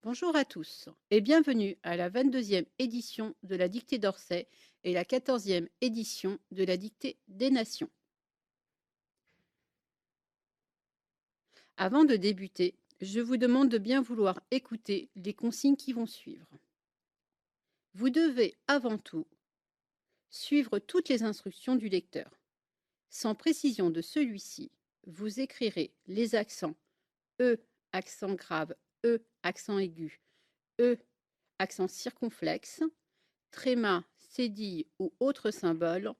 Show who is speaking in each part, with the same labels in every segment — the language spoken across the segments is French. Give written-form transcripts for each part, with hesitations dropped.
Speaker 1: Bonjour à tous et bienvenue à la 22e édition de la Dictée d'Orsay et la 14e édition de la Dictée des Nations. Avant de débuter, je vous demande de bien vouloir écouter les consignes qui vont suivre. Vous devez avant tout suivre toutes les instructions du lecteur. Sans précision de celui-ci, vous écrirez les accents E, accent grave, E, accent aigu, E, accent circonflexe, tréma, cédille ou autres symboles,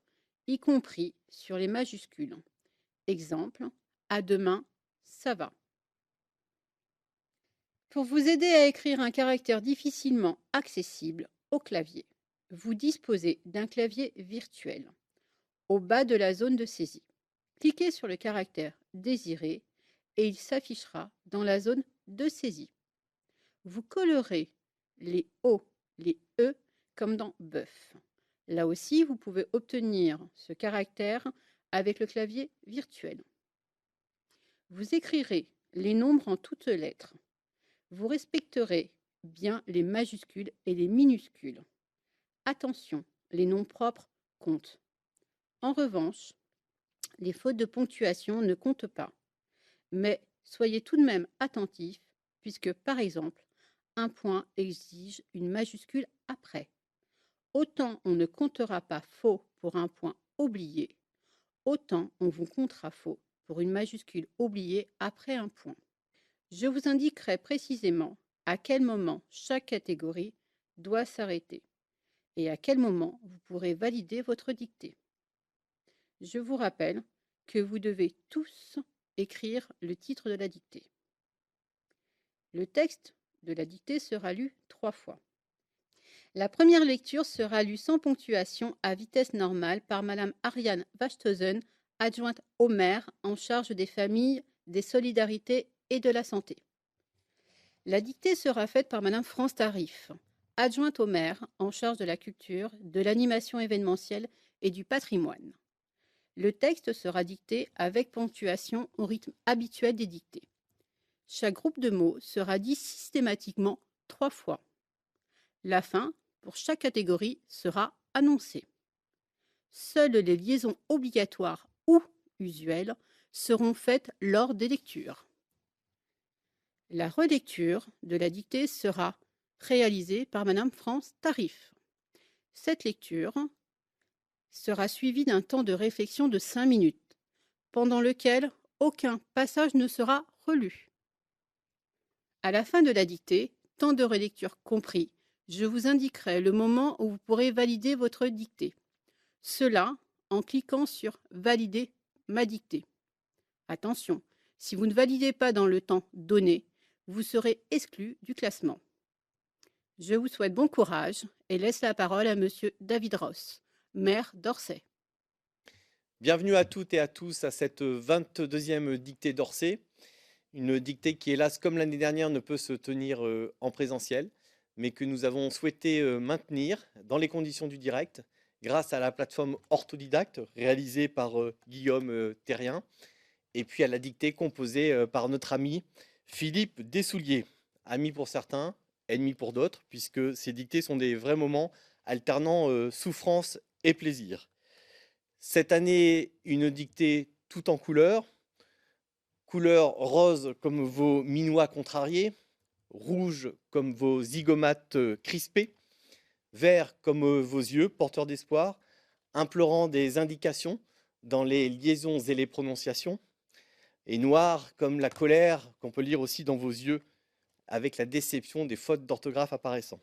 Speaker 1: y compris sur les majuscules. Exemple, à demain, ça va. Pour vous aider à écrire un caractère difficilement accessible au clavier, vous disposez d'un clavier virtuel au bas de la zone de saisie. Cliquez sur le caractère désiré et il s'affichera dans la zone de saisie. Vous collerez les O, les E comme dans bœuf. Là aussi, vous pouvez obtenir ce caractère avec le clavier virtuel. Vous écrirez les nombres en toutes lettres. Vous respecterez bien les majuscules et les minuscules. Attention, les noms propres comptent. En revanche, les fautes de ponctuation ne comptent pas. Mais soyez tout de même attentifs, puisque, par exemple, un point exige une majuscule après. Autant on ne comptera pas faux pour un point oublié, autant on vous comptera faux pour une majuscule oubliée après un point. Je vous indiquerai précisément à quel moment chaque catégorie doit s'arrêter et à quel moment vous pourrez valider votre dictée. Je vous rappelle que vous devez tous écrire le titre de la dictée. Le texte de la dictée sera lu 3 fois. La première lecture sera lue sans ponctuation à vitesse normale par Madame Ariane Wachthausen, adjointe au maire en charge des familles, des solidarités et de la santé. La dictée sera faite par Madame France Tarif, adjointe au maire en charge de la culture, de l'animation événementielle et du patrimoine. Le texte sera dicté avec ponctuation au rythme habituel des dictées. Chaque groupe de mots sera dit systématiquement 3 fois. La fin, pour chaque catégorie, sera annoncée. Seules les liaisons obligatoires ou usuelles seront faites lors des lectures. La relecture de la dictée sera réalisée par Madame France Tarif. Cette lecture sera suivie d'un temps de réflexion de 5 minutes, pendant lequel aucun passage ne sera relu. À la fin de la dictée, temps de relecture compris, je vous indiquerai le moment où vous pourrez valider votre dictée. Cela en cliquant sur « Valider ma dictée ». Attention, si vous ne validez pas dans le temps donné, vous serez exclu du classement. Je vous souhaite bon courage et laisse la parole à Monsieur David Ross, maire d'Orsay.
Speaker 2: Bienvenue à toutes et à tous à cette 22e dictée d'Orsay. Une dictée qui, hélas, comme l'année dernière, ne peut se tenir en présentiel, mais que nous avons souhaité maintenir dans les conditions du direct, grâce à la plateforme Orthodidacte réalisée par Guillaume Terrien, et puis à la dictée composée par notre ami Philippe Dessouliers, ami pour certains, ennemi pour d'autres, puisque ces dictées sont des vrais moments alternant souffrance et plaisir. Cette année, une dictée tout en couleurs. Couleur rose comme vos minois contrariés, rouge comme vos zygomates crispés, vert comme vos yeux porteurs d'espoir, implorant des indications dans les liaisons et les prononciations, et noir comme la colère qu'on peut lire aussi dans vos yeux avec la déception des fautes d'orthographe apparaissant.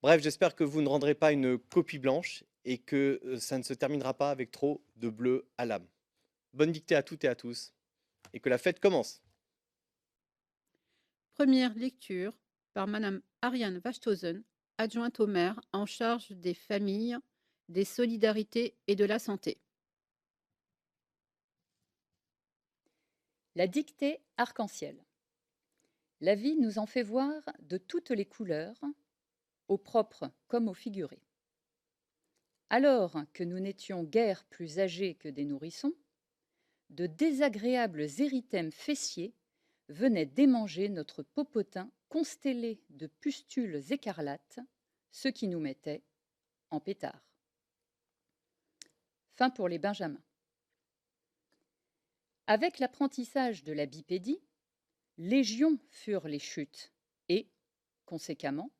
Speaker 2: Bref, j'espère que vous ne rendrez pas une copie blanche et que ça ne se terminera pas avec trop de bleu à l'âme. Bonne dictée à toutes et à tous, et que la fête commence.
Speaker 1: Première lecture par Madame Ariane Wachthausen, adjointe au maire en charge des familles, des solidarités et de la santé.
Speaker 3: La dictée arc-en-ciel. La vie nous en fait voir de toutes les couleurs, au propre comme au figuré. Alors que nous n'étions guère plus âgés que des nourrissons, de désagréables érythèmes fessiers venaient démanger notre popotin constellés de pustules écarlates, ce qui nous mettait en pétard. Fin pour les benjamins. Avec l'apprentissage de la bipédie, légion furent les chutes et, conséquemment,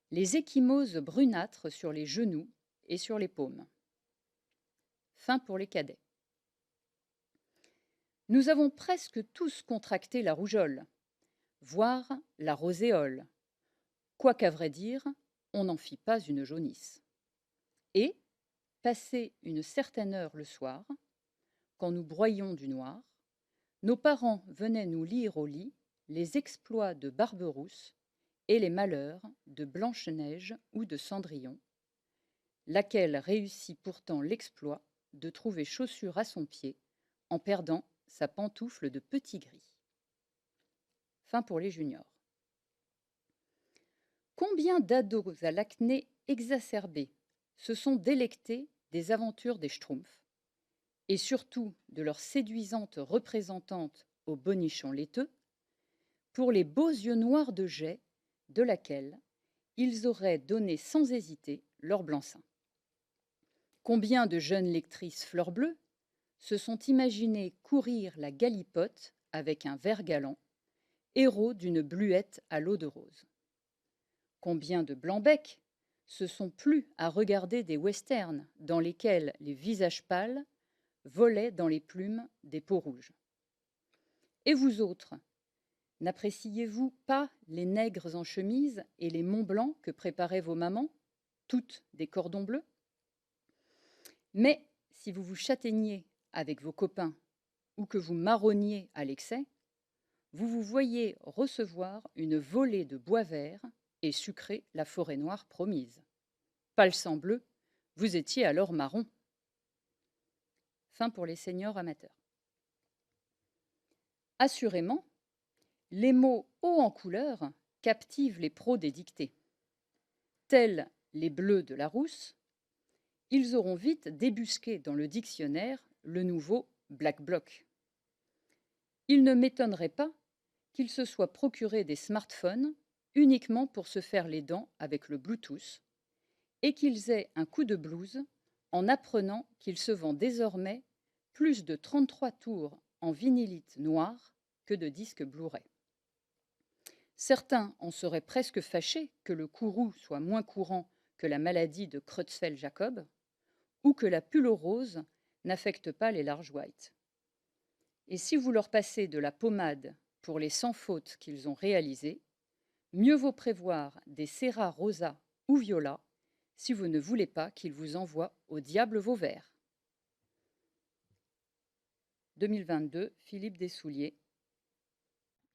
Speaker 3: les ecchymoses brunâtres sur les genoux et sur les paumes. Fin pour les cadets. Nous avons presque tous contracté la rougeole, voire la roséole, quoiqu'à vrai dire, on n'en fit pas une jaunisse. Et, passé une certaine heure le soir, quand nous broyions du noir, nos parents venaient nous lire au lit les exploits de Barberousse et les malheurs de Blanche-Neige ou de Cendrillon, laquelle réussit pourtant l'exploit de trouver chaussure à son pied en perdant sa pantoufle de petit gris. Fin pour les juniors. Combien d'ados à l'acné exacerbée se sont délectés des aventures des Schtroumpfs, et surtout de leur séduisante représentante au bonichon laiteux, pour les beaux yeux noirs de jais de laquelle ils auraient donné sans hésiter leur blanc-seing. Combien de jeunes lectrices fleurs bleues se sont imaginées courir la galipote avec un vert galant, héros d'une bluette à l'eau de rose. Combien de blancs-becs se sont plu à regarder des westerns dans lesquels les visages pâles volaient dans les plumes des peaux rouges. Et vous autres, n'appréciez-vous pas les nègres en chemise et les monts blancs que préparaient vos mamans, toutes des cordons bleus? Mais si vous vous châtaigniez avec vos copains ou que vous marronniez à l'excès, vous vous voyez recevoir une volée de bois vert et sucrer la forêt noire promise. Pas le sang bleu, vous étiez alors marron. Fin pour les seniors amateurs. Assurément, les mots hauts en couleur captivent les pros des dictées. Tels les bleus de Larousse, ils auront vite débusqué dans le dictionnaire le nouveau Black Bloc. Il ne m'étonnerait pas qu'ils se soient procuré des smartphones uniquement pour se faire les dents avec le Bluetooth et qu'ils aient un coup de blues en apprenant qu'il se vend désormais plus de 33 tours en vinylite noir que de disques Blu-ray. Certains en seraient presque fâchés que le courroux soit moins courant que la maladie de Creutzfeldt-Jakob ou que la pulle rose n'affecte pas les large whites. Et si vous leur passez de la pommade pour les sans fautes qu'ils ont réalisées, mieux vaut prévoir des Serra Rosa ou Viola si vous ne voulez pas qu'ils vous envoient au diable vos verres. 2022, Philippe Dessouliers.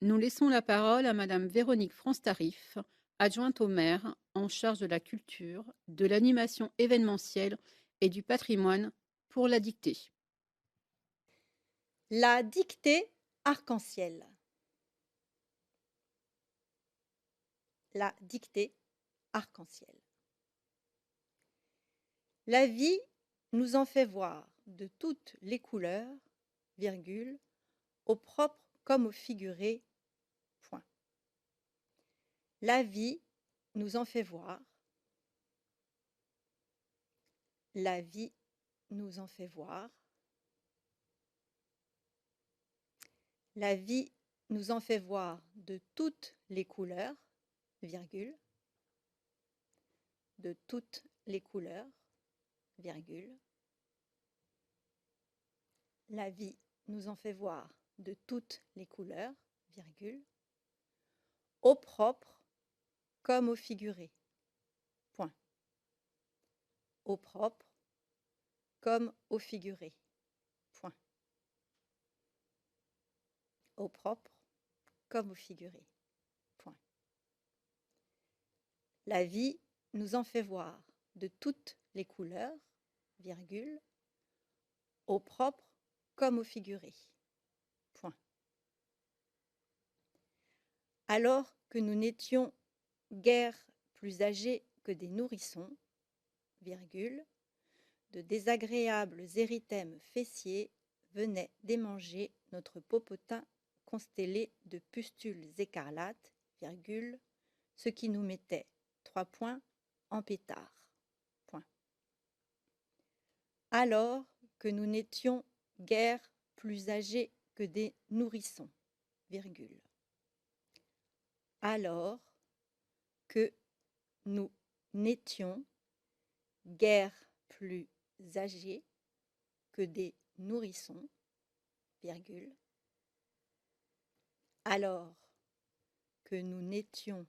Speaker 1: Nous laissons la parole à Madame Véronique France-Tarif, adjointe au maire en charge de la culture, de l'animation événementielle et du patrimoine pour la dictée.
Speaker 4: La dictée arc-en-ciel. La dictée arc-en-ciel. La vie nous en fait voir de toutes les couleurs, virgule, au propre comme au figuré, point. La vie nous en fait voir. La vie nous en fait voir. La vie nous en fait voir de toutes les couleurs, virgule, de toutes les couleurs, virgule. La vie nous en fait voir de toutes les couleurs, virgule, au propre comme au figuré, point. Au propre comme au figuré, point. Au propre comme au figuré, point. La vie nous en fait voir de toutes les couleurs, virgule, au propre comme au figuré, point. Alors que nous n'étions guère plus âgés que des nourrissons, virgule, de désagréables érythèmes fessiers venaient démanger notre popotin constellé de pustules écarlates virgule, ce qui nous mettait 3 points en pétard. Point. Alors que nous n'étions guère plus âgés que des nourrissons, virgule. Alors que nous n'étions guère plus âgés que des nourrissons, virgule. Alors que nous n'étions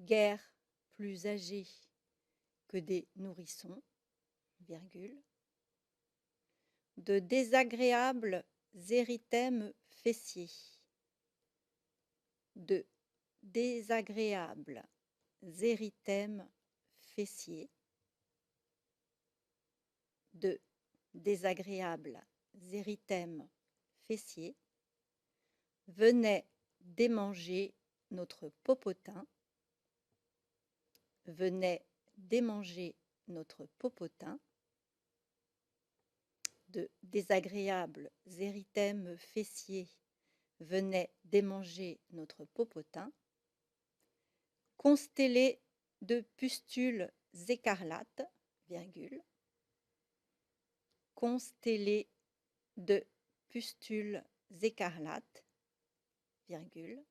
Speaker 4: guère plus âgés que des nourrissons, virgule. De désagréables érythèmes fessiers. De désagréables érythèmes fessiers. De désagréables érythèmes fessiers venaient démanger notre popotin, venaient démanger notre popotin. De désagréables érythèmes fessiers venaient démanger notre popotin, constellés de pustules écarlates, virgule, constellés de pustules écarlates, virgule,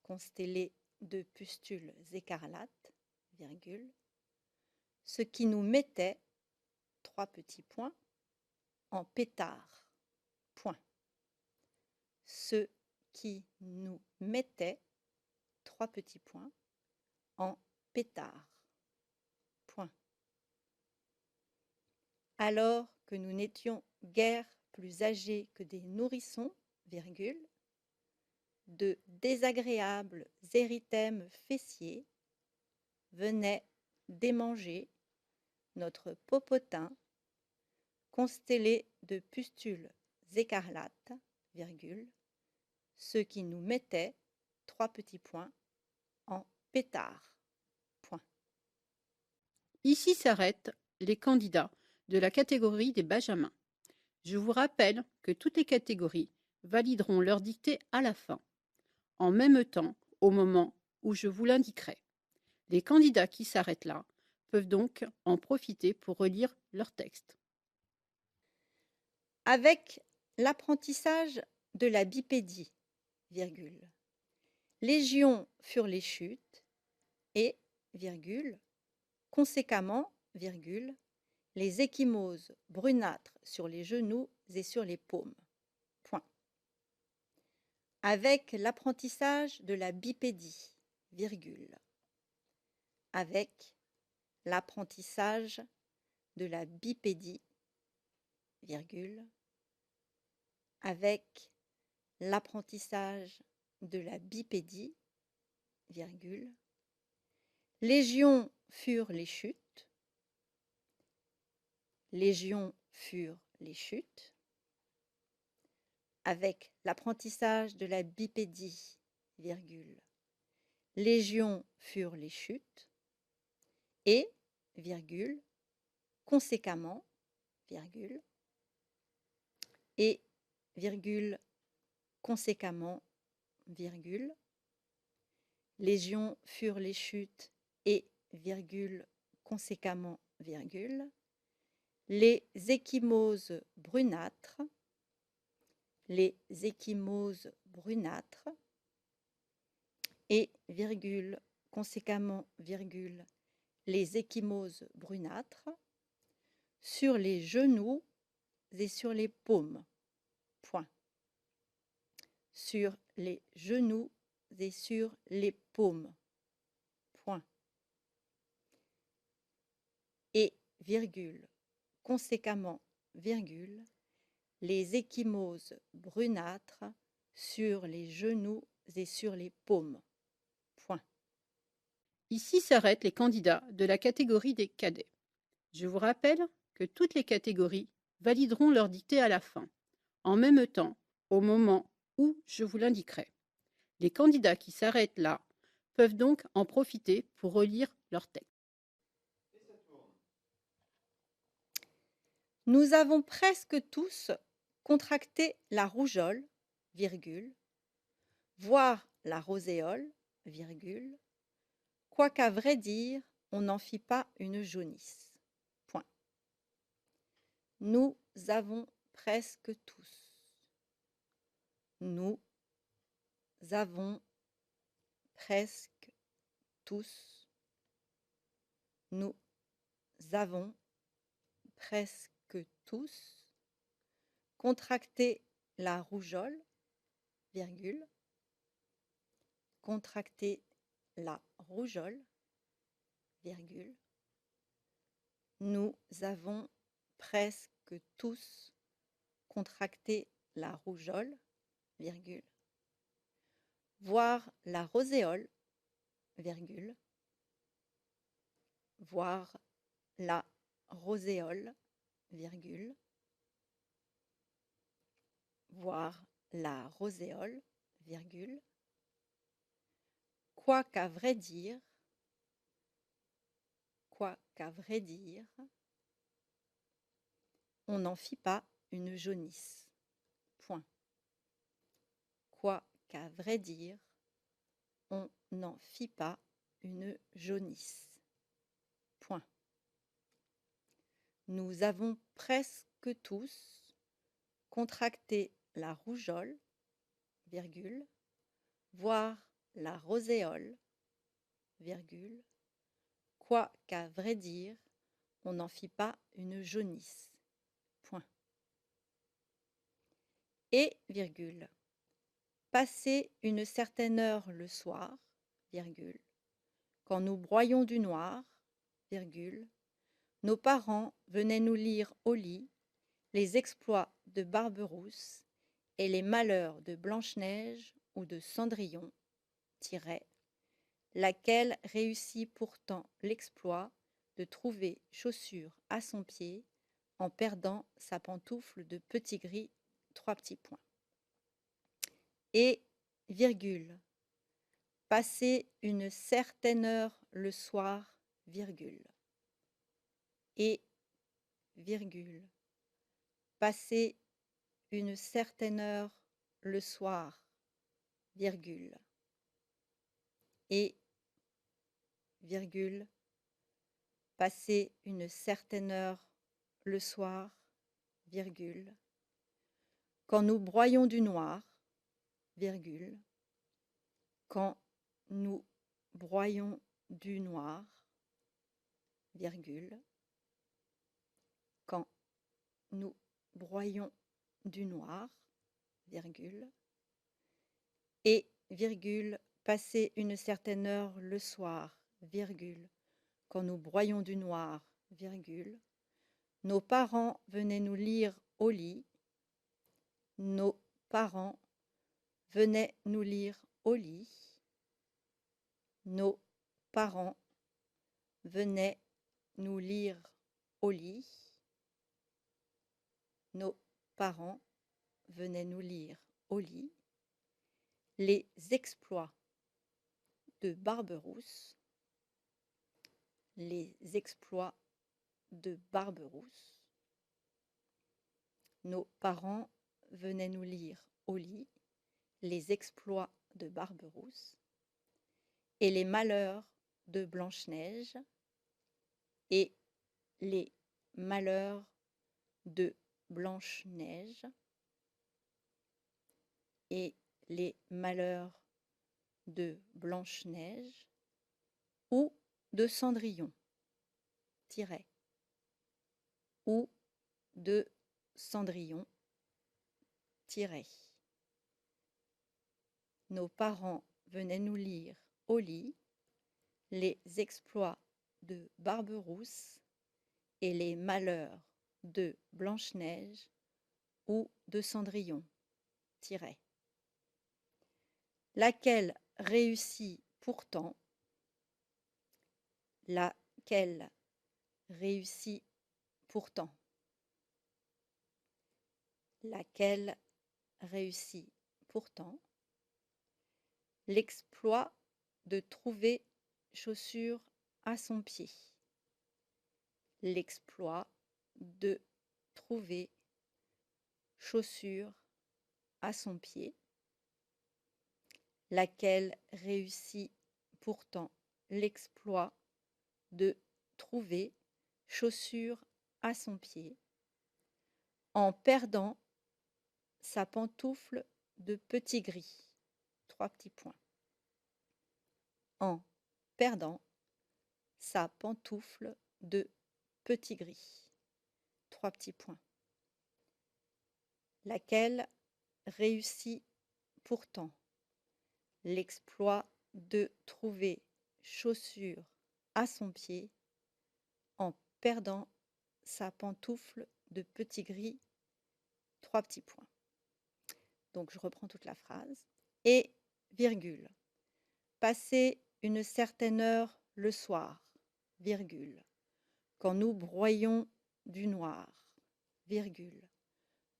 Speaker 4: constellés de pustules écarlates, virgule, ce qui nous mettait 3 petits points en pétard, point. Ce qui nous mettait 3 petits points en pétard, point. Alors que nous n'étions guère plus âgés que des nourrissons, virgule, de désagréables érythèmes fessiers venaient démanger notre popotin, constellé de pustules écarlates, virgule, ce qui nous mettait 3 petits points en pétard, point.
Speaker 1: Ici s'arrêtent les candidats de la catégorie des benjamins. Je vous rappelle que toutes les catégories valideront leur dictée à la fin, en même temps au moment où je vous l'indiquerai. Les candidats qui s'arrêtent là peuvent donc en profiter pour relire leur texte.
Speaker 4: Avec l'apprentissage de la bipédie, virgule, légion furent les chutes et, virgule, conséquemment, virgule, les ecchymoses brunâtres sur les genoux et sur les paumes. Point. Avec l'apprentissage de la bipédie, virgule, avec l'apprentissage de la bipédie, virgule, avec l'apprentissage de la bipédie, virgule, légion furent les chutes, légion furent les chutes, avec l'apprentissage de la bipédie, virgule, légion furent les chutes, et, virgule, conséquemment, virgule, et, virgule, conséquemment, virgule, légion furent les chutes, et, virgule, conséquemment, virgule, les ecchymoses brunâtres, les ecchymoses brunâtres, et, virgule, conséquemment, virgule, les ecchymoses brunâtres, sur les genoux et sur les paumes, point. Sur les genoux et sur les paumes, point. Et, virgule, conséquemment, virgule, les ecchymoses brunâtres sur les genoux et sur les paumes, point.
Speaker 1: Ici s'arrêtent les candidats de la catégorie des cadets. Je vous rappelle que toutes les catégories valideront leur dictée à la fin, en même temps au moment où je vous l'indiquerai. Les candidats qui s'arrêtent là peuvent donc en profiter pour relire leur texte.
Speaker 4: Nous avons presque tous contracté la rougeole, virgule, voir la roséole, virgule, quoiqu'à vrai dire, on n'en fit pas une jaunisse. Point. Nous avons presque tous. Nous avons presque tous. Nous avons presque tous contracté la rougeole, virgule, contracté la rougeole, virgule. Nous avons presque tous contracté la rougeole, virgule. Voir la roséole, virgule. Voir la roséole, virgule. Voir la roséole, virgule. Quoiqu'à vrai dire, on n'en fit pas une jaunisse. Point. Quoiqu'à vrai dire, on n'en fit pas une jaunisse. Point. Nous avons presque tous contracté la rougeole, virgule, voire la roséole, virgule, quoiqu'à vrai dire, on n'en fit pas une jaunisse. Point. Et, virgule, passer une certaine heure le soir, virgule, quand nous broyions du noir, virgule, nos parents venaient nous lire au lit les exploits de Barberousse et les malheurs de Blanche-Neige ou de Cendrillon, laquelle réussit pourtant l'exploit de trouver chaussure à son pied en perdant sa pantoufle de petit gris, 3 petits points. Et, virgule, passer une certaine heure le soir, virgule. Et, virgule, passer une certaine heure le soir, virgule. Et, virgule, passer une certaine heure le soir, virgule, quand nous broyions du noir, virgule, quand nous broyions du noir, virgule, quand nous broyions du noir, virgule, et, virgule, passer une certaine heure le soir, virgule, quand nous broyions du noir, virgule, nos parents venaient nous lire au lit, nos parents venaient nous lire au lit, nos parents venaient nous lire au lit, nos parents venaient nous lire au lit, les exploits de Barberousse, les exploits de Barberousse. Nos parents venaient nous lire au lit les exploits de Barberousse et les malheurs de Blanche-Neige et les malheurs de Blanche-Neige et les malheurs de Blanche-Neige ou de Cendrillon, ou de Cendrillon, Nos parents venaient nous lire au lit les exploits de Barberousse et les malheurs de Blanche-Neige ou de Cendrillon, laquelle réussit pourtant, laquelle réussit pourtant, laquelle réussit pourtant, l'exploit de trouver chaussure à son pied, l'exploit de trouver chaussure à son pied, laquelle réussit pourtant l'exploit de trouver chaussure à son pied en perdant sa pantoufle de petit gris. 3 petits points. En perdant sa pantoufle de petit gris. 3 petits points. Laquelle réussit pourtant l'exploit de trouver chaussure à son pied en perdant sa pantoufle de petit gris. 3 petits points. Donc je reprends toute la phrase. Et, virgule, passer une certaine heure le soir, virgule, quand nous broyions du noir, virgule,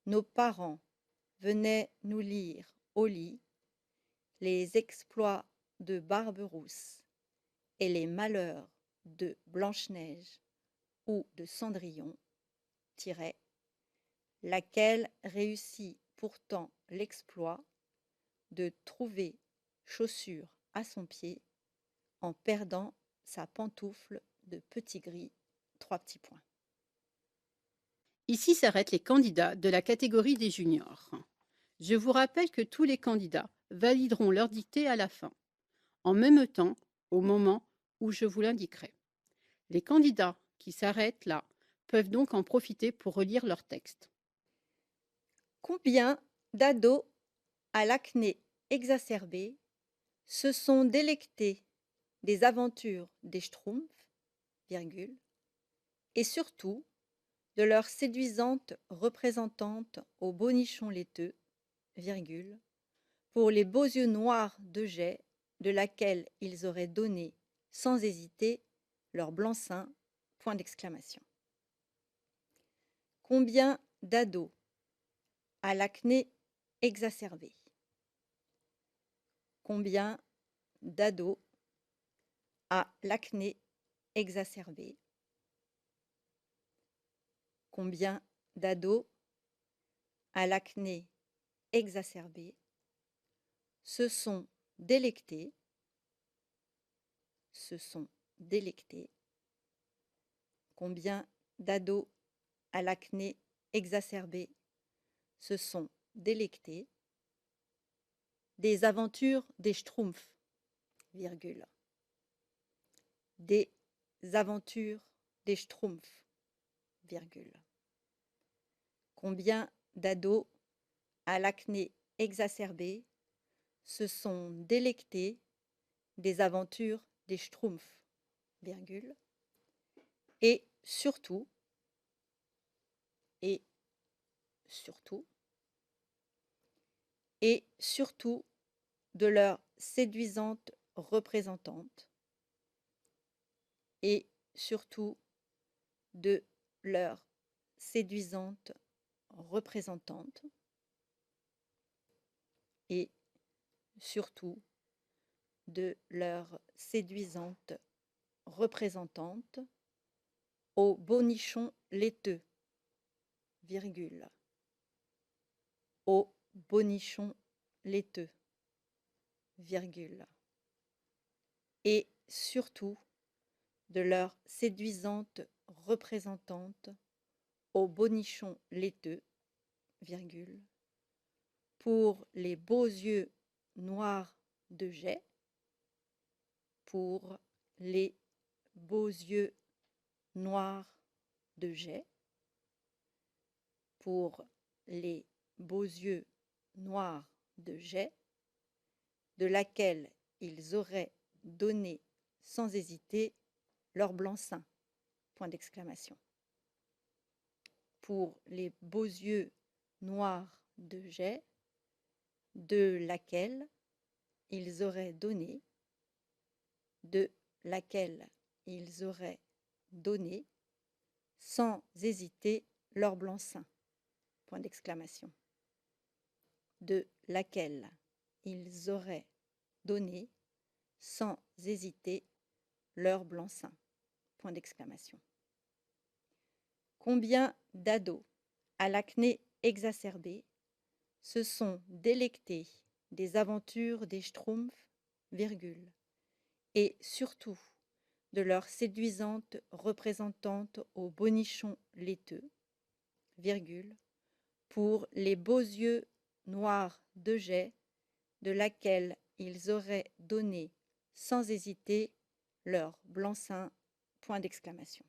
Speaker 4: nos parents venaient nous lire au lit les exploits de Barberousse et les malheurs de Blanche-Neige ou de Cendrillon, laquelle réussit pourtant l'exploit de trouver chaussure à son pied en perdant sa pantoufle de petit gris. 3 petits points.
Speaker 1: Ici s'arrêtent les candidats de la catégorie des juniors. Je vous rappelle que tous les candidats valideront leur dictée à la fin, en même temps au moment où je vous l'indiquerai. Les candidats qui s'arrêtent là peuvent donc en profiter pour relire leur texte.
Speaker 4: Combien d'ados à l'acné exacerbée se sont délectés des aventures des Schtroumpfs, virgule, et surtout de leur séduisante représentante au bonichon laiteux, virgule, pour les beaux yeux noirs de jet de laquelle ils auraient donné, sans hésiter, leur blanc-seing, point d'exclamation. Combien d'ados à l'acné exacerbée? Combien d'ados à l'acné exacerbée? Combien d'ados à l'acné exacerbée se sont délectés combien d'ados à l'acné exacerbée se sont délectés des aventures des Schtroumpfs, virgule, des aventures des Schtroumpfs, virgule. Combien d'ados à l'acné exacerbée se sont délectés des aventures des Schtroumpfs, virgule, et surtout de leur séduisante représentante, et surtout de leur séduisante représentante, et surtout de leur séduisante représentante au bonichon laiteux, virgule, au bonichon laiteux, virgule, et surtout de leur séduisante représentante au bonichon laiteux, virgule, pour les beaux yeux noirs de jet, pour les beaux yeux noirs de jet, pour les beaux yeux noirs de jet, de laquelle ils auraient donné sans hésiter leur blanc-seing, point d'exclamation. Pour les beaux yeux noirs de jet, de laquelle ils auraient donné, sans hésiter leur blanc-seing, point d'exclamation. De laquelle ils auraient donné, sans hésiter, leur blanc-seing, point d'exclamation. Combien d'ados à l'acné exacerbée se sont délectés des aventures des Schtroumpfs, virgule, et surtout de leur séduisante représentante au bonichon laiteux, virgule, pour les beaux yeux noirs de jais, de laquelle ils auraient donné sans hésiter leur blanc-seing, point d'exclamation.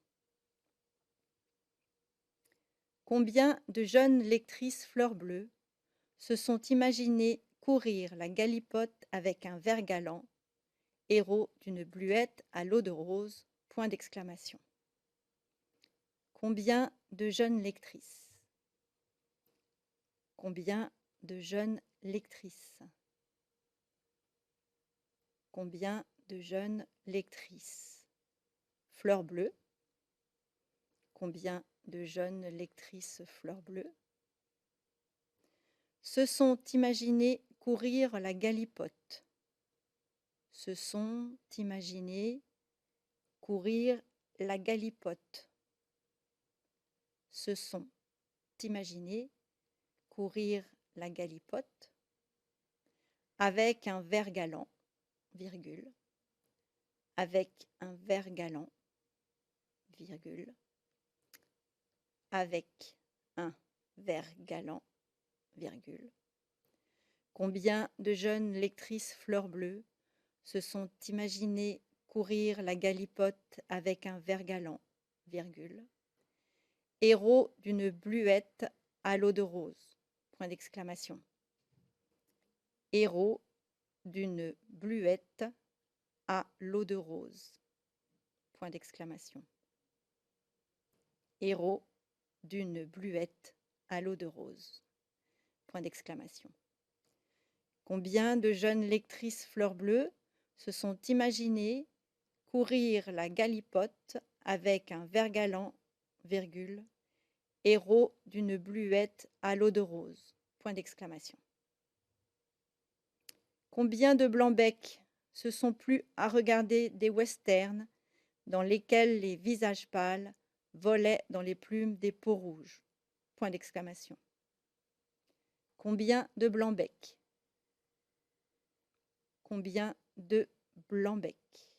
Speaker 4: Combien de jeunes lectrices fleurs bleues se sont imaginées courir la galipote avec un ver galant, héros d'une bluette à l'eau de rose, point d'exclamation. Combien de jeunes lectrices? Combien de jeunes lectrices? Combien de jeunes lectrices? Fleurs bleues. Combien de jeunes lectrices fleurs bleues se sont imaginées courir la galipote? Se sont imaginées courir la galipote. Se sont imaginées courir la galipote avec un ver galant, virgule, avec un ver galant, virgule, avec un ver galant, virgule. Combien de jeunes lectrices fleurs bleues se sont imaginées courir la galipote avec un ver galant, virgule, héros d'une bluette à l'eau de rose, point d'exclamation. Héros d'une bluette à l'eau de rose, point d'exclamation. Héros d'une bluette à l'eau de rose, point d'exclamation. Combien de jeunes lectrices fleurs bleues se sont imaginées courir la galipote avec un ver galant, virgule, héros d'une bluette à l'eau de rose, point d'exclamation. Combien de blancs-becs se sont plu à regarder des westerns dans lesquels les visages pâles volaient dans les plumes des peaux rouges, point d'exclamation. Combien de blancs-becs? Combien de blancs-becs?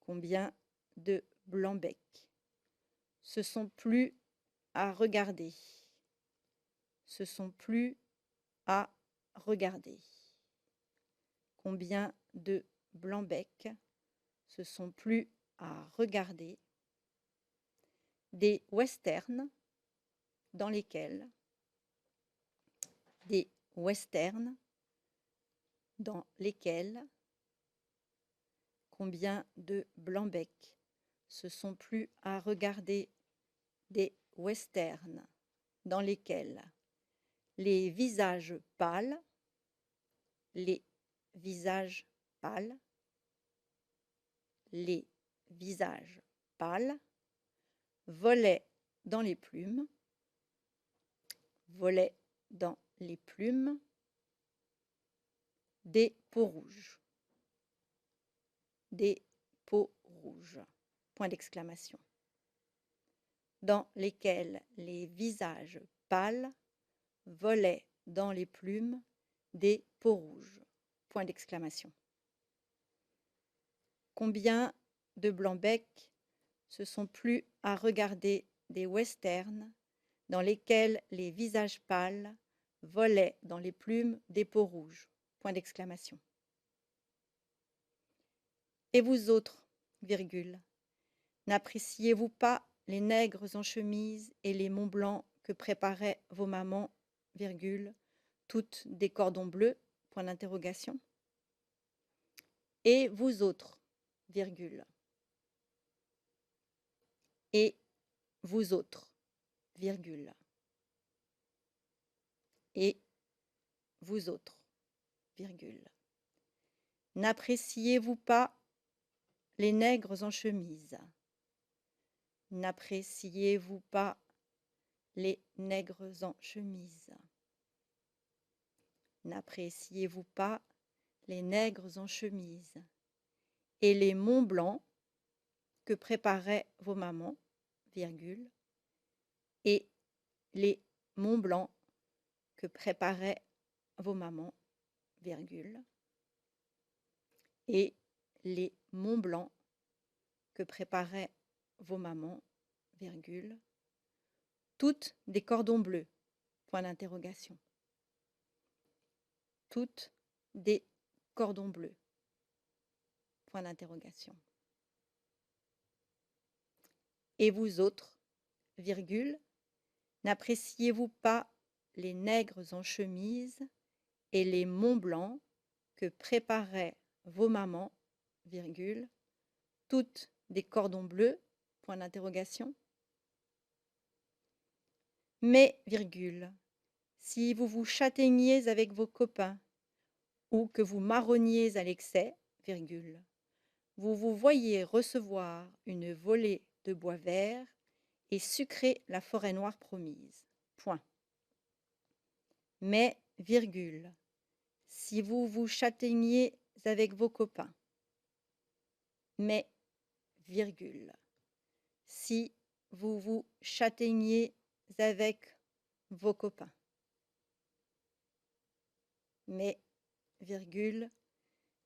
Speaker 4: Combien de blancs-becs se sont plu à regarder? Se sont plu à regarder. Combien de blancs-becs se sont plu à regarder des westerns dans lesquels combien de blancs-becs se sont plu à regarder des westerns dans lesquels les visages pâles volaient dans les plumes des peaux rouges, point d'exclamation. Dans lesquels les visages pâles volaient dans les plumes des peaux rouges, point d'exclamation. Combien de blancs-becs se sont plu à regarder des westerns dans lesquels les visages pâles volaient dans les plumes des peaux rouges, point d'exclamation. Et vous autres, virgule, n'appréciez-vous pas les nègres en chemise et les monts blancs que préparaient vos mamans, virgule, toutes des cordons bleus, point d'interrogation. Et vous autres, virgule. Et vous autres, virgule. Et vous autres, virgule. N'appréciez-vous pas les nègres en chemise? N'appréciez-vous pas les nègres en chemise? N'appréciez-vous pas les nègres en chemise et les monts blancs que préparaient vos mamans, virgule, et les monts blancs que préparaient vos mamans, virgule, et les Mont Blanc que préparaient vos mamans, virgule, toutes des cordons bleus, point d'interrogation. Toutes des cordons bleus, point d'interrogation. Et vous autres, virgule, n'appréciez-vous pas les nègres en chemise et les Mont Blanc que préparaient vos mamans, virgule, toutes des cordons bleus, point d'interrogation. Mais, virgule, si vous vous châtaigniez avec vos copains ou que vous marronniez à l'excès, virgule, vous vous voyez recevoir une volée de bois vert et sucrer la forêt noire promise. Point. Mais, virgule, si vous vous châtaigniez avec vos copains. Mais, virgule, si vous vous châtaigniez avec vos copains. Mais, virgule,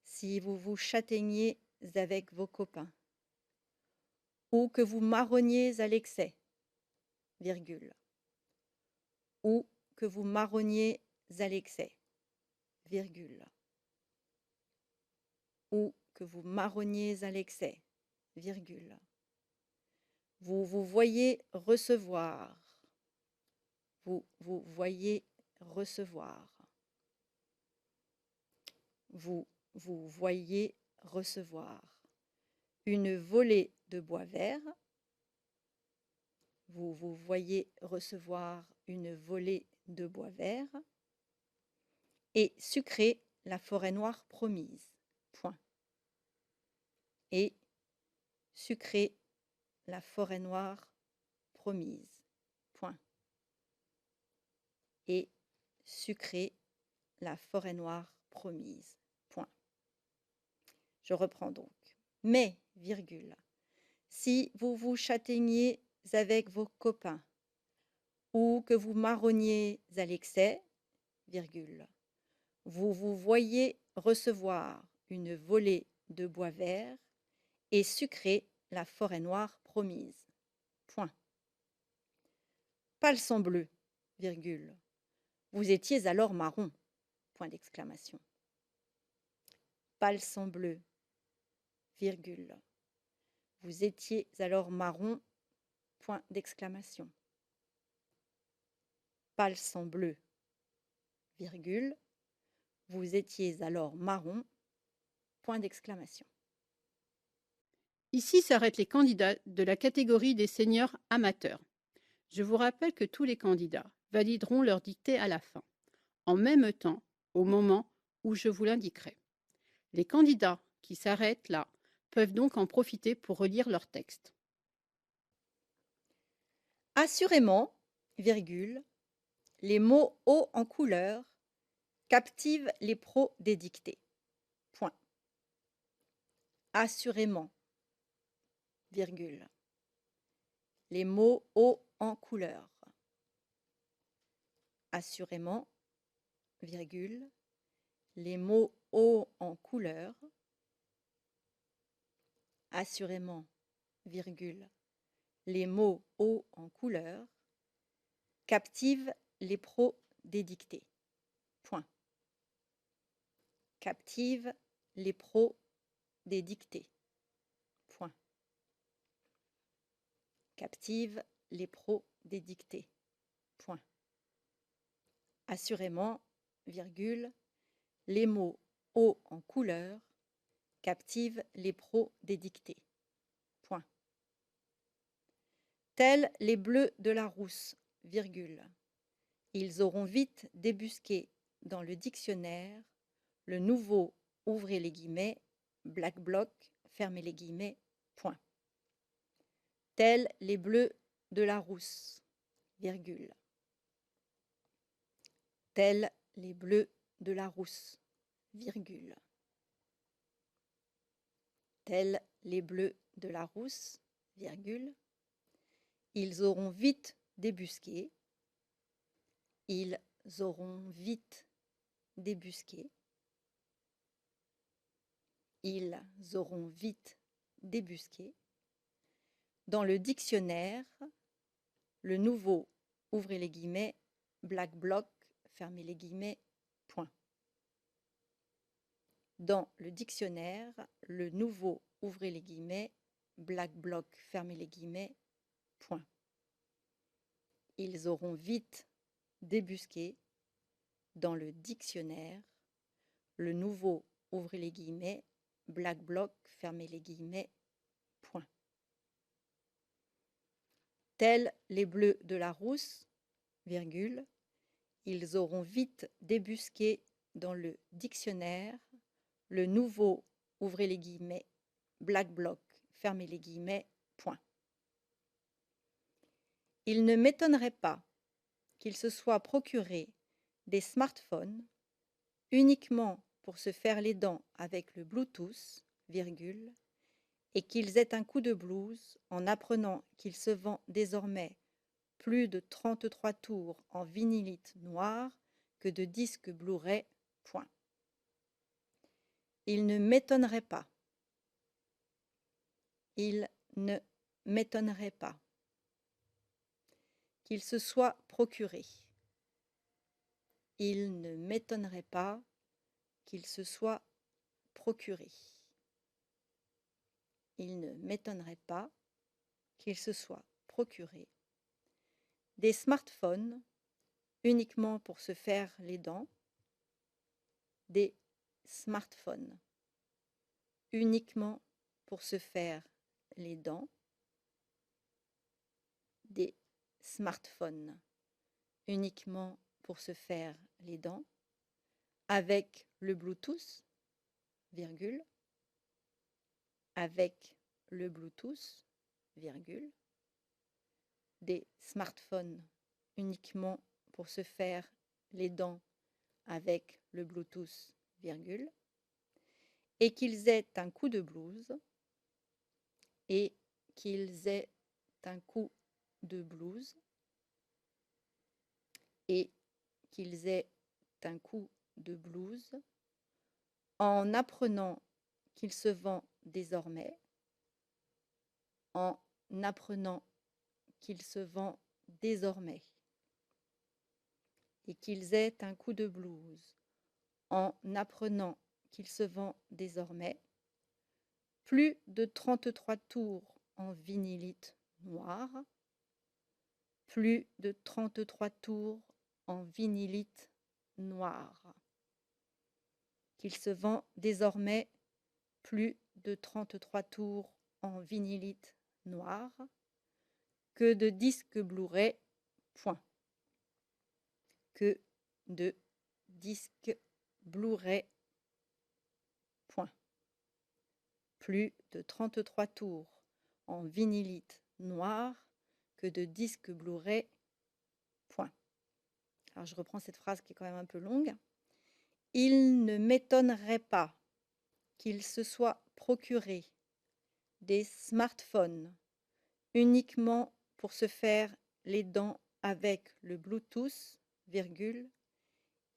Speaker 4: si vous vous châtaigniez avec vos copains. Ou que vous marronniez à l'excès, virgule. Ou que vous marronniez à l'excès, virgule. Ou que vous marronniez à l'excès, virgule. Vous vous voyez recevoir. Vous vous voyez recevoir. Vous vous voyez recevoir une volée de bois vert. Vous vous voyez recevoir une volée de bois vert et sucrer la forêt noire promise. Point. Et sucrer la forêt noire promise. Point. Et sucrer la forêt noire promise. Point. Je reprends donc. Mais, virgule, si vous vous châtaigniez avec vos copains ou que vous marronniez à l'excès, virgule, vous vous voyez recevoir une volée de bois vert et sucrer la forêt noire promise. Point. Palson bleu, virgule, vous étiez alors marron, point d'exclamation. Palson bleu, virgule, vous étiez alors marron, point d'exclamation. Palson bleu, virgule, vous étiez alors marron, point d'exclamation.
Speaker 1: Ici s'arrêtent les candidats de la catégorie des seniors amateurs. Je vous rappelle que tous les candidats valideront leur dictée à la fin, en même temps, au moment où je vous l'indiquerai. Les candidats qui s'arrêtent là peuvent donc en profiter pour relire leur texte.
Speaker 4: Assurément, virgule, les mots hauts en couleur captivent les pros des dictées. Point. Assurément, virgule, les mots hauts en couleur. Assurément, virgule, les mots hauts en couleur. Assurément, virgule, les mots hauts en couleur captivent les pros des dictées. Point. Captivent les pros des dictées. Point. Captivent les pros des dictées. Point. Assurément, virgule, les mots hauts en couleur captivent les pros des dictées. Point. Tels les bleus de la rousse, virgule, ils auront vite débusqué dans le dictionnaire le nouveau, ouvrez les guillemets, black bloc, fermez les guillemets, point. Tels les bleus de la rousse, virgule. Tels les bleus de la rousse, virgule. Tels les bleus de la rousse, virgule. Ils auront vite débusqué. Ils auront vite débusquer. Ils auront vite débusqué. Dans le dictionnaire, le nouveau, ouvrez les guillemets, black bloc, fermez les guillemets, point. Dans le dictionnaire, le nouveau, ouvrez les guillemets, black bloc, fermez les guillemets, point. Ils auront vite débusqué. Dans le dictionnaire, le nouveau, ouvrez les guillemets, black bloc, fermez les guillemets, point. Tels les bleus de la rousse, virgule, ils auront vite débusqué dans le dictionnaire le nouveau, ouvrez les guillemets, black bloc, fermez les guillemets, point. Il ne m'étonnerait pas qu'ils se soient procurés des smartphones uniquement pour se faire les dents avec le Bluetooth, virgule, et qu'ils aient un coup de blues en apprenant qu'il se vend désormais plus de 33 tours en vinylite noir que de disques Blu-ray, point. Il ne m'étonnerait pas. Il ne m'étonnerait pas qu'il se soit procuré. Il ne m'étonnerait pas qu'il se soit procuré. Il ne m'étonnerait pas qu'il se soit procuré des smartphones uniquement pour se faire les dents, des smartphones uniquement pour se faire les dents, des smartphones uniquement pour se faire les dents, avec le Bluetooth, virgule, avec le Bluetooth, virgule, des smartphones uniquement pour se faire les dents avec le Bluetooth, virgule, et qu'ils aient un coup de blues, et qu'ils aient un coup de blues, et qu'ils aient un coup de blues, en apprenant qu'il se vend désormais, en apprenant qu'il se vend désormais, et qu'ils aient un coup de blues, en apprenant qu'il se vend désormais plus de 33 tours en vinylite noir, plus de 33 tours en vinylite noir, qu'il se vend désormais plus de 33 tours en vinylite noir, que de disques Blu-ray, point. Que de disques Blu-ray, point. Plus de 33 tours en vinylite noir que de disques Blu-ray, point. Alors je reprends cette phrase qui est quand même un peu longue. Il ne m'étonnerait pas qu'il se soit procuré des smartphones uniquement pour se faire les dents avec le Bluetooth, virgule,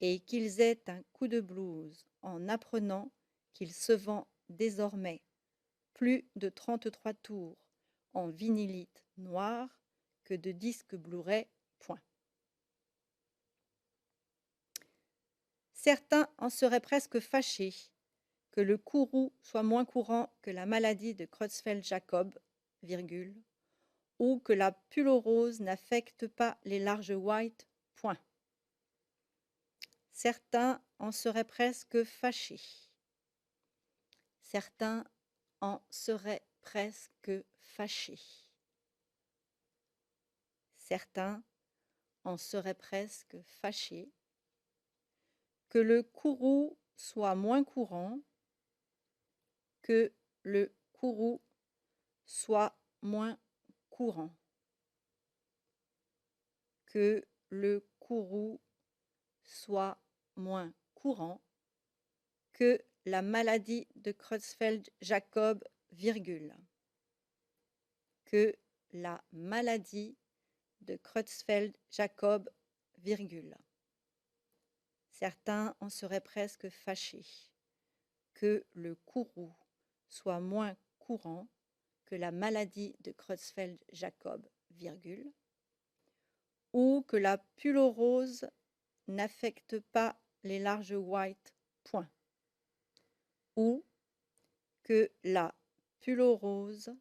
Speaker 4: et qu'ils aient un coup de blues en apprenant qu'il se vend désormais plus de 33 tours en vinylite noir que de disques Blu-ray, point. Certains en seraient presque fâchés que le courroux soit moins courant que la maladie de Creutzfeldt-Jakob, virgule, ou que la pulorose n'affecte pas les larges whites, point. Certains en seraient presque fâchés. Certains en seraient presque fâchés. Certains en seraient presque fâchés que le courroux soit moins courant, que le courroux soit moins courant, que le courroux soit moins courant que la maladie de Creutzfeldt-Jakob, virgule, que la maladie de Creutzfeldt-Jakob, virgule. Certains en seraient presque fâchés que le courroux soit moins courant que la maladie de Creutzfeldt-Jakob, virgule, ou que la pulorose n'affecte pas les larges whites, point, ou que la pulorose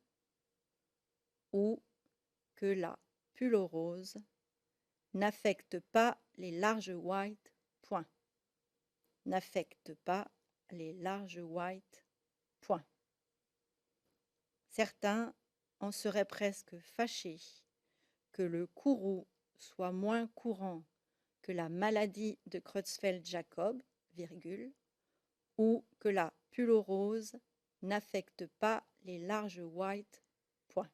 Speaker 4: n'affecte pas les larges whites, point, n'affecte pas les larges whites, point. Certains en seraient presque fâchés que le courroux soit moins courant que la maladie de Creutzfeldt-Jakob, virgule, ou que la pulorose n'affecte pas les larges whites, point.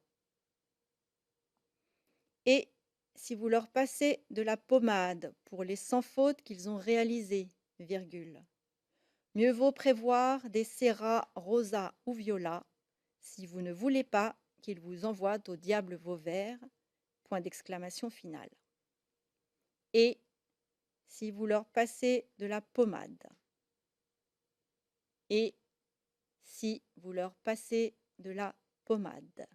Speaker 4: Et si vous leur passez de la pommade pour les sans fautes qu'ils ont réalisées, virgule, mieux vaut prévoir des céras rosa ou viola si vous ne voulez pas qu'ils vous envoient au diable vos vers, point d'exclamation finale. Et si vous leur passez de la pommade, et si vous leur passez de la pommade,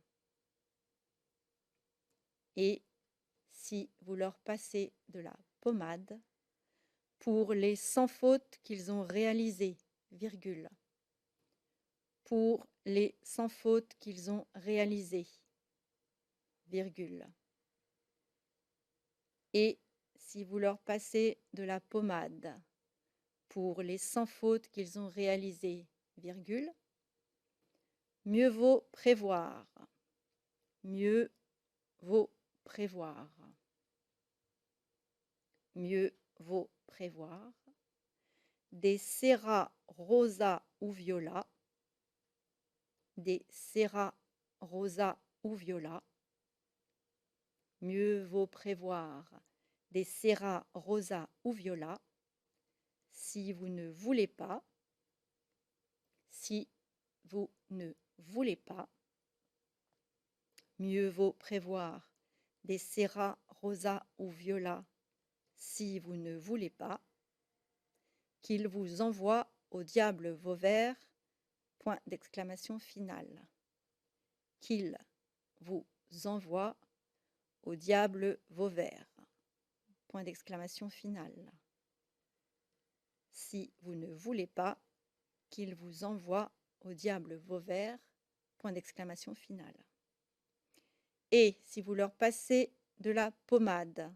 Speaker 4: et si vous leur passez de la pommade pour les sans fautes qu'ils ont réalisées, virgule, pour les sans fautes qu'ils ont réalisées, virgule, et si vous leur passez de la pommade pour les sans fautes qu'ils ont réalisées, virgule, mieux vaut prévoir, mieux vaut prévoir, mieux vaut prévoir des céras rosa ou viola, des céras rosa ou viola, mieux vaut prévoir des céras rosa ou viola si vous ne voulez pas, si vous ne voulez pas, mieux vaut prévoir des céras rosa ou viola si vous ne voulez pas, qu'il vous envoie au diable vos vers, point d'exclamation finale. Qu'il vous envoie au diable vos vers, point d'exclamation finale. Si vous ne voulez pas, qu'il vous envoie au diable vos vers, point d'exclamation finale. Et si vous leur passez de la pommade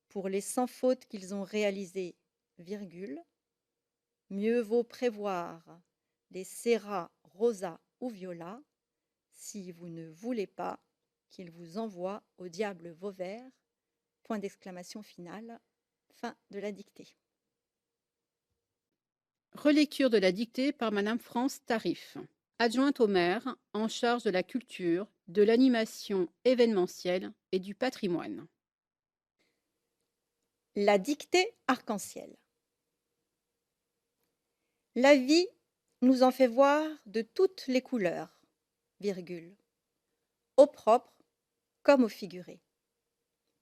Speaker 4: pour les sans fautes qu'ils ont réalisées, virgule, mieux vaut prévoir des céras rosa ou viola si vous ne voulez pas qu'ils vous envoient au diable vos vers, point d'exclamation finale, fin de la dictée.
Speaker 1: Relecture de la dictée par Madame France Tarif, adjointe au maire en charge de la culture, de l'animation événementielle et du patrimoine.
Speaker 4: La dictée arc-en-ciel. La vie nous en fait voir de toutes les couleurs, virgule, au propre comme au figuré.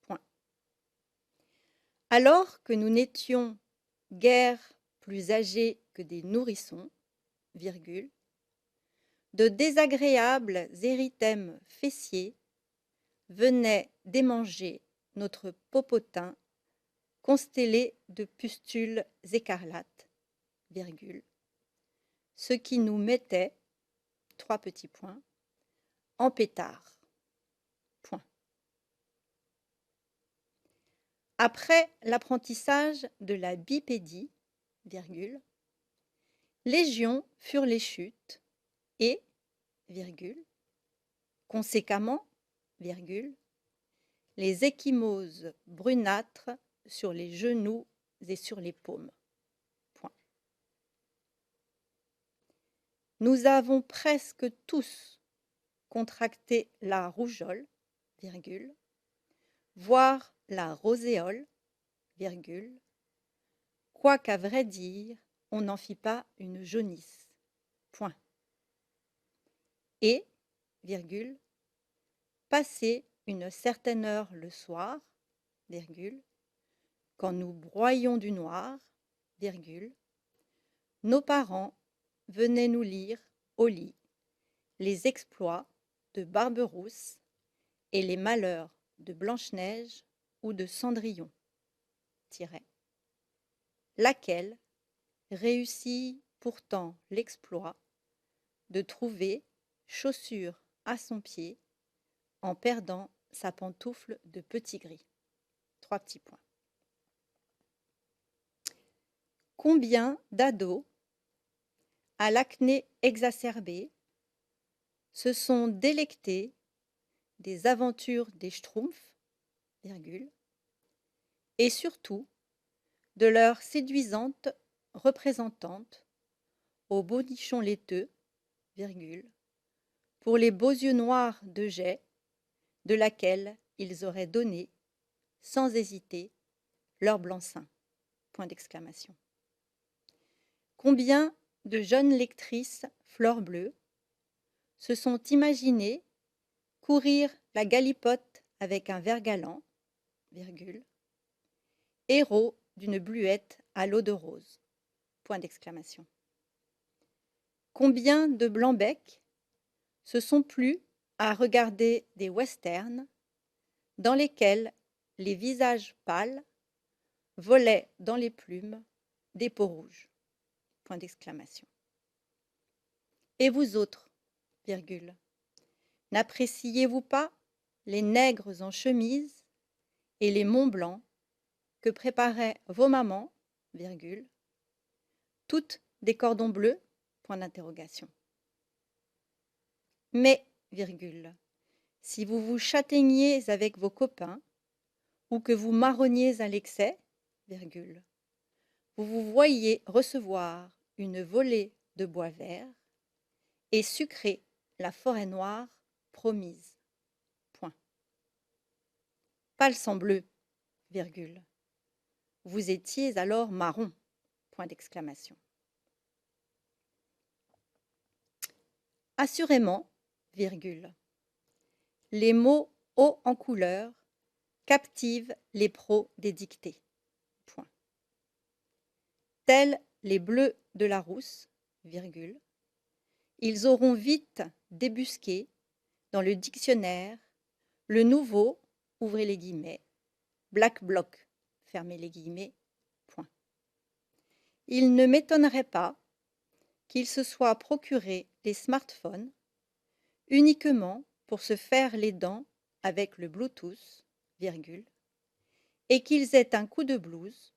Speaker 4: Point. Alors que nous n'étions guère plus âgés que des nourrissons, virgule, de désagréables érythèmes fessiers venaient démanger notre popotin constellé de pustules écarlates, virgule, ce qui nous mettait, 3 petits points, en pétard. Point. Après l'apprentissage de la bipédie, virgule, légion furent les chutes et, virgule, conséquemment, virgule, les ecchymoses brunâtres sur les genoux et sur les paumes. Point. Nous avons presque tous contracté la rougeole, virgule, voire la roséole, virgule, quoiqu'à vrai dire, on n'en fit pas une jaunisse. Point. Et, virgule, passer une certaine heure le soir, virgule, quand nous broyions du noir, virgule, nos parents venaient nous lire au lit les exploits de Barberousse et les malheurs de Blanche-Neige ou de Cendrillon, laquelle réussit pourtant l'exploit de trouver chaussure à son pied en perdant sa pantoufle de petit gris. 3 petits points. Combien d'ados à l'acné exacerbée se sont délectés des aventures des Schtroumpfs, virgule, et surtout de leur séduisante représentante au bonichon laiteux, virgule, pour les beaux yeux noirs de jet, de laquelle ils auraient donné, sans hésiter, leur blanc-seing. Point d'exclamation. Combien de jeunes lectrices fleurs bleues se sont imaginées courir la galipote avec un ver galant, virgule, héros d'une bluette à l'eau de rose. Point d'exclamation. Combien de blancs-becs se sont plu à regarder des westerns dans lesquels les visages pâles volaient dans les plumes des peaux rouges. Point d'exclamation. Et vous autres, virgule, n'appréciez-vous pas les nègres en chemise et les monts blancs que préparaient vos mamans, virgule, toutes des cordons bleus, point d'interrogation. Mais, virgule, si vous vous châtaigniez avec vos copains ou que vous marronniez à l'excès, virgule, vous vous voyez recevoir une volée de bois vert et sucrer la forêt noire promise. Point. Pas le sang bleu, virgule. Vous étiez alors marron. Point d'exclamation. Assurément, virgule, les mots hauts en couleur captivent les pros des dictées. Point. Tels les bleus de la rousse, virgule, ils auront vite débusqué dans le dictionnaire le nouveau, ouvrez les guillemets, black bloc, fermez les guillemets, point. Il ne m'étonnerait pas qu'ils se soient procuré des smartphones uniquement pour se faire les dents avec le Bluetooth, virgule, et qu'ils aient un coup de blues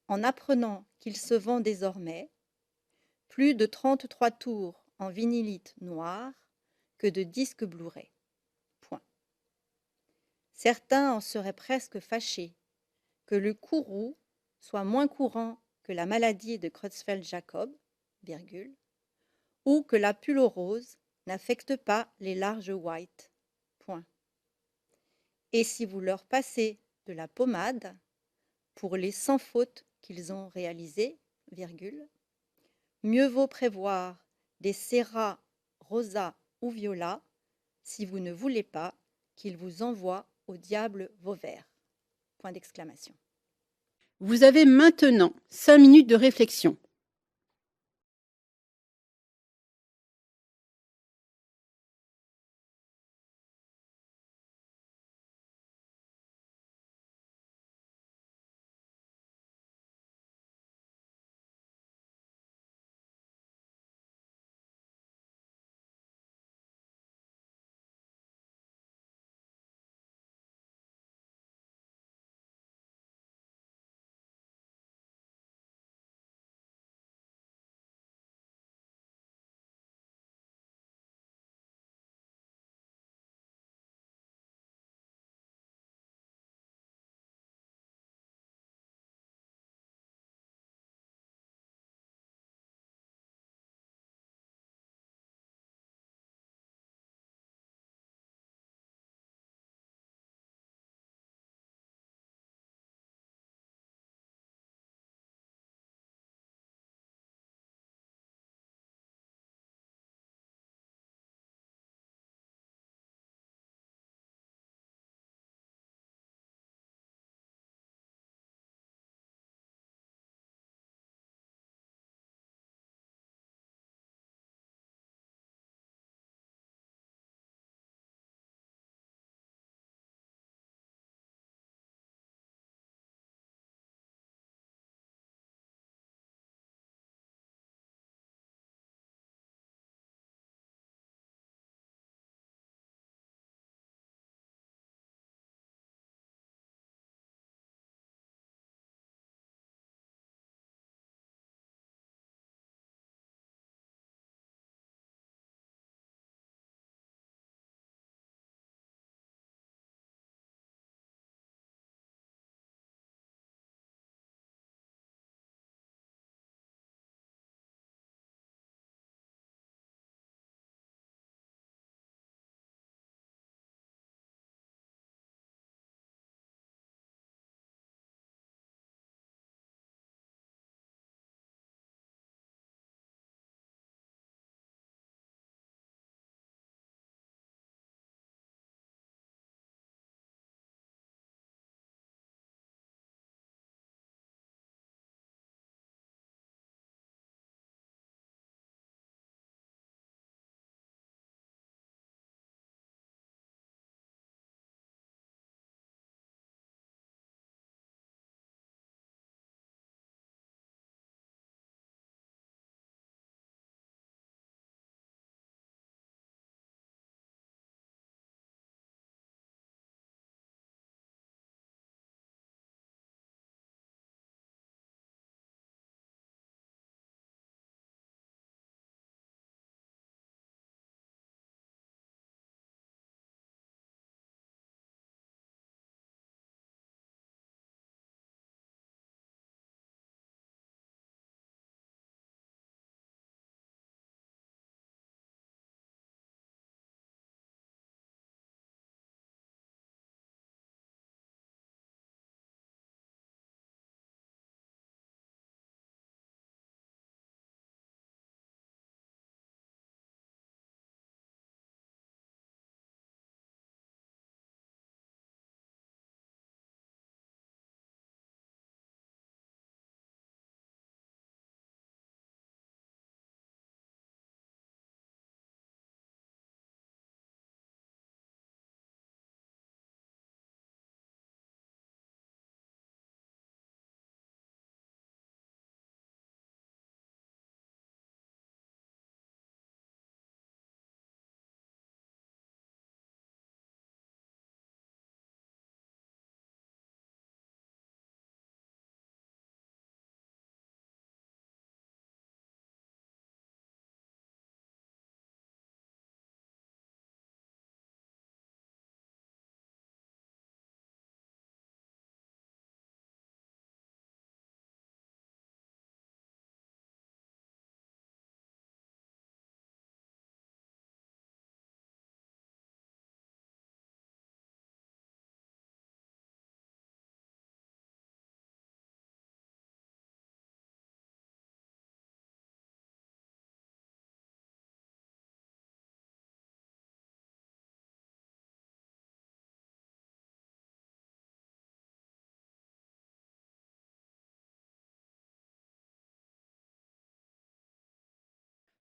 Speaker 4: en apprenant qu'il se vend désormais plus de 33 tours en vinylite noir que de disques Blu-ray. Point. Certains en seraient presque fâchés que le courroux soit moins courant que la maladie de Creutzfeldt-Jakob, virgule, ou que la pulorose n'affecte pas les larges whites. Point. Et si vous leur passez de la pommade pour les 100 fautes qu'ils ont réalisées, virgule, mieux vaut prévoir des Serra, Rosa ou Viola si vous ne voulez pas qu'ils vous envoient au diable vos vers. Point d'exclamation.
Speaker 1: Vous avez maintenant 5 minutes de réflexion.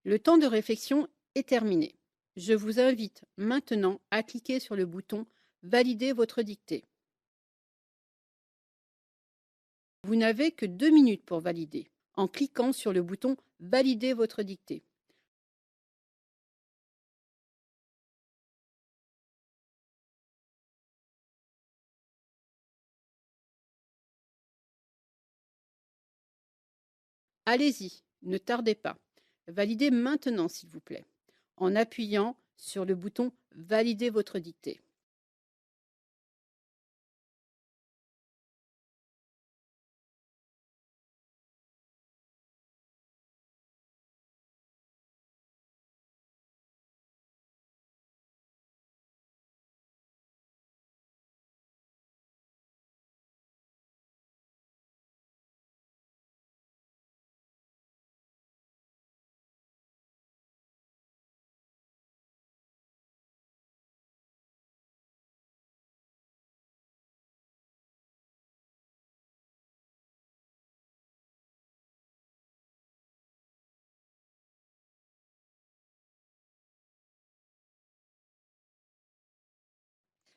Speaker 1: Le temps de réflexion est terminé. Je vous invite maintenant à cliquer sur le bouton « Valider votre dictée ». Vous n'avez que 2 minutes pour valider, en cliquant sur le bouton « Valider votre dictée ». Allez-y, ne tardez pas. Validez maintenant, s'il vous plaît, en appuyant sur le bouton « Valider votre dictée ».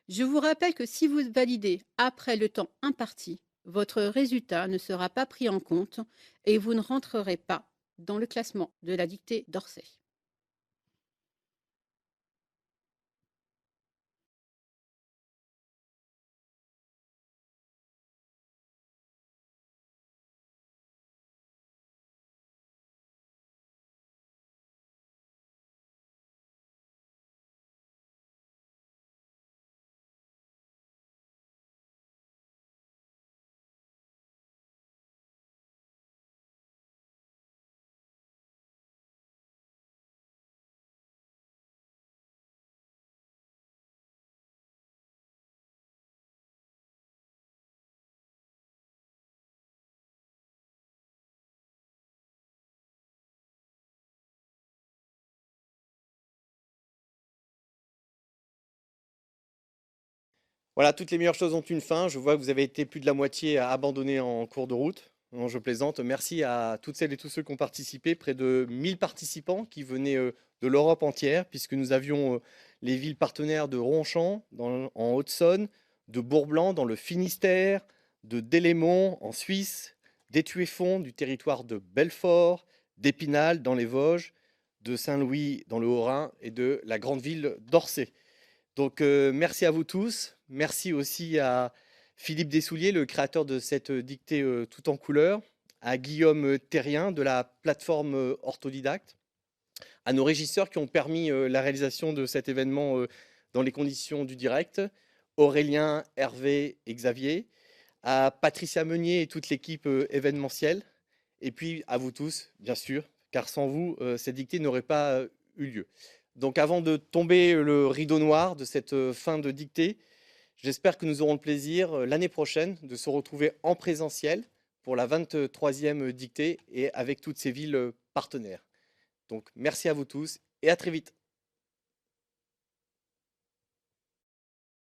Speaker 1: Je vous rappelle que si vous validez après le temps imparti, votre résultat ne sera pas pris en compte et vous ne rentrerez pas dans le classement de la dictée d'Orsay.
Speaker 2: Voilà, toutes les meilleures choses ont une fin. Je vois que vous avez été plus de la moitié à abandonner en cours de route. Non, je plaisante. Merci à toutes celles et tous ceux qui ont participé. Près de 1000 participants qui venaient de l'Europe entière, puisque nous avions les villes partenaires de Ronchamp, en Haute-Saône, de Bourblanc, dans le Finistère, de Délémont, en Suisse, d'Étueffont, du territoire de Belfort, d'Épinal, dans les Vosges, de Saint-Louis, dans le Haut-Rhin, et de la grande ville d'Orsay. Donc, merci à vous tous. Merci aussi à Philippe Dessouliers, le créateur de cette dictée tout en couleurs, à Guillaume Terrien de la plateforme Orthodidacte, à nos régisseurs qui ont permis la réalisation de cet événement dans les conditions du direct, Aurélien, Hervé et Xavier, à Patricia Meunier et toute l'équipe événementielle, et puis à vous tous, bien sûr, car sans vous, cette dictée n'aurait pas eu lieu. Donc avant de tomber le rideau noir de cette fin de dictée, j'espère que nous aurons le plaisir l'année prochaine de se retrouver en présentiel pour la 23e dictée et avec toutes ces villes partenaires. Donc merci à vous tous et à très vite.